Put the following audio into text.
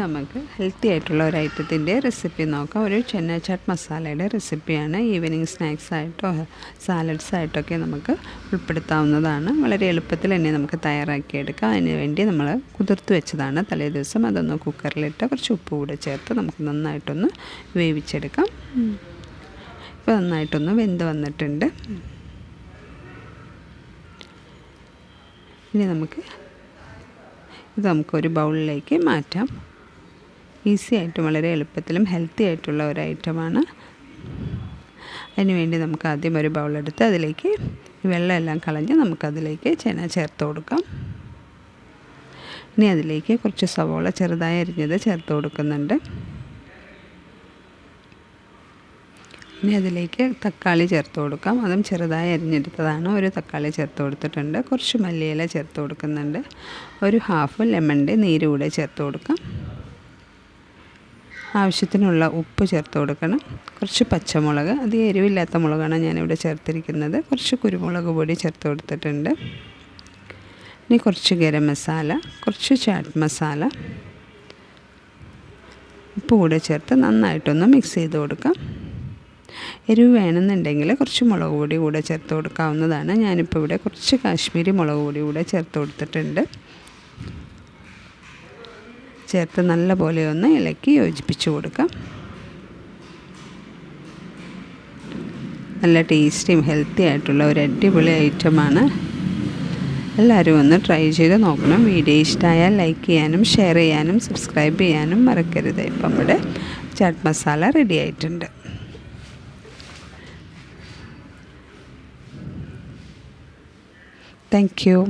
നമുക്ക് ഹെൽത്തി ആയിട്ടുള്ള ഒരു ഐറ്റത്തിൻ്റെ റെസിപ്പി നോക്കാം. ഒരു ചെന്ന ചാട്ട് മസാലയുടെ റെസിപ്പിയാണ്. ഈവനിങ് സ്നാക്സ് ആയിട്ടോ സാലഡ്സ് ആയിട്ടൊക്കെ നമുക്ക് ഉൾപ്പെടുത്താവുന്നതാണ്. വളരെ എളുപ്പത്തിൽ തന്നെ നമുക്ക് തയ്യാറാക്കിയെടുക്കാം. അതിന് വേണ്ടി നമ്മൾ കുതിർത്ത് വെച്ചതാണ് തലേ ദിവസം. അതൊന്ന് കുക്കറിലിട്ട് കുറച്ച് ഉപ്പ് കൂടെ ചേർത്ത് നമുക്ക് നന്നായിട്ടൊന്ന് വേവിച്ചെടുക്കാം. ഇപ്പോൾ നന്നായിട്ടൊന്ന് വെന്ത് വന്നിട്ടുണ്ട്. ഇനി ഇത് നമുക്കൊരു ബൗളിലേക്ക് മാറ്റാം. ഈസി ആയിട്ടും വളരെ എളുപ്പത്തിലും ഹെൽത്തി ആയിട്ടുള്ള ഒരു ഐറ്റമാണ്. അതിനുവേണ്ടി നമുക്ക് ആദ്യം ഒരു ബൗളെടുത്ത് അതിലേക്ക് വെള്ളമെല്ലാം കളഞ്ഞ് നമുക്കതിലേക്ക് ചേന ചേർത്ത് കൊടുക്കാം. ഇനി അതിലേക്ക് കുറച്ച് സവോള ചെറുതായി അരിഞ്ഞത് ചേർത്ത് കൊടുക്കുന്നുണ്ട്. ഇനി അതിലേക്ക് തക്കാളി ചേർത്ത് കൊടുക്കാം. അതും ചെറുതായി അരിഞ്ഞെടുത്തതാണ്. ഒരു തക്കാളി ചേർത്ത് കൊടുത്തിട്ടുണ്ട്. കുറച്ച് മല്ലിയില ചേർത്ത് കൊടുക്കുന്നുണ്ട്. ഒരു ഹാഫ് ലെമണിൻ്റെ നീര് കൂടെ ചേർത്ത് കൊടുക്കാം. ആവശ്യത്തിനുള്ള ഉപ്പ് ചേർത്ത് കൊടുക്കണം. കുറച്ച് പച്ചമുളക്, അത് എരിവില്ലാത്ത മുളകാണ് ഞാനിവിടെ ചേർത്തിരിക്കുന്നത്. കുറച്ച് കുരുമുളക് പൊടി ചേർത്ത് കൊടുത്തിട്ടുണ്ട്. ഇനി കുറച്ച് ഗരം മസാല, കുറച്ച് ചാട്ട് മസാല, ഉപ്പ് കൂടെ ചേർത്ത് നന്നായിട്ടൊന്ന് മിക്സ് ചെയ്ത് കൊടുക്കാം. എരിവ് വേണമെന്നുണ്ടെങ്കിൽ കുറച്ച് മുളക് പൊടി കൂടെ ചേർത്ത് കൊടുക്കാവുന്നതാണ്. ഞാനിപ്പോൾ ഇവിടെ കുറച്ച് കാശ്മീരി മുളക് പൊടി കൂടെ ചേർത്ത് കൊടുത്തിട്ടുണ്ട്. ചേർത്ത് നല്ലപോലെ ഒന്ന് ഇളക്കി യോജിപ്പിച്ച് കൊടുക്കാം. നല്ല ടേസ്റ്റിയും ഹെൽത്തി ആയിട്ടുള്ള ഒരു അടിപൊളി ഐറ്റമാണ്. എല്ലാവരും ഒന്ന് ട്രൈ ചെയ്ത് നോക്കണം. വീഡിയോ ഇഷ്ടമായാൽ ലൈക്ക് ചെയ്യാനും ഷെയർ ചെയ്യാനും സബ്സ്ക്രൈബ് ചെയ്യാനും മറക്കരുത്. ഇപ്പം നമ്മുടെ ചാട്ട് മസാല റെഡി ആയിട്ടുണ്ട്. Thank you.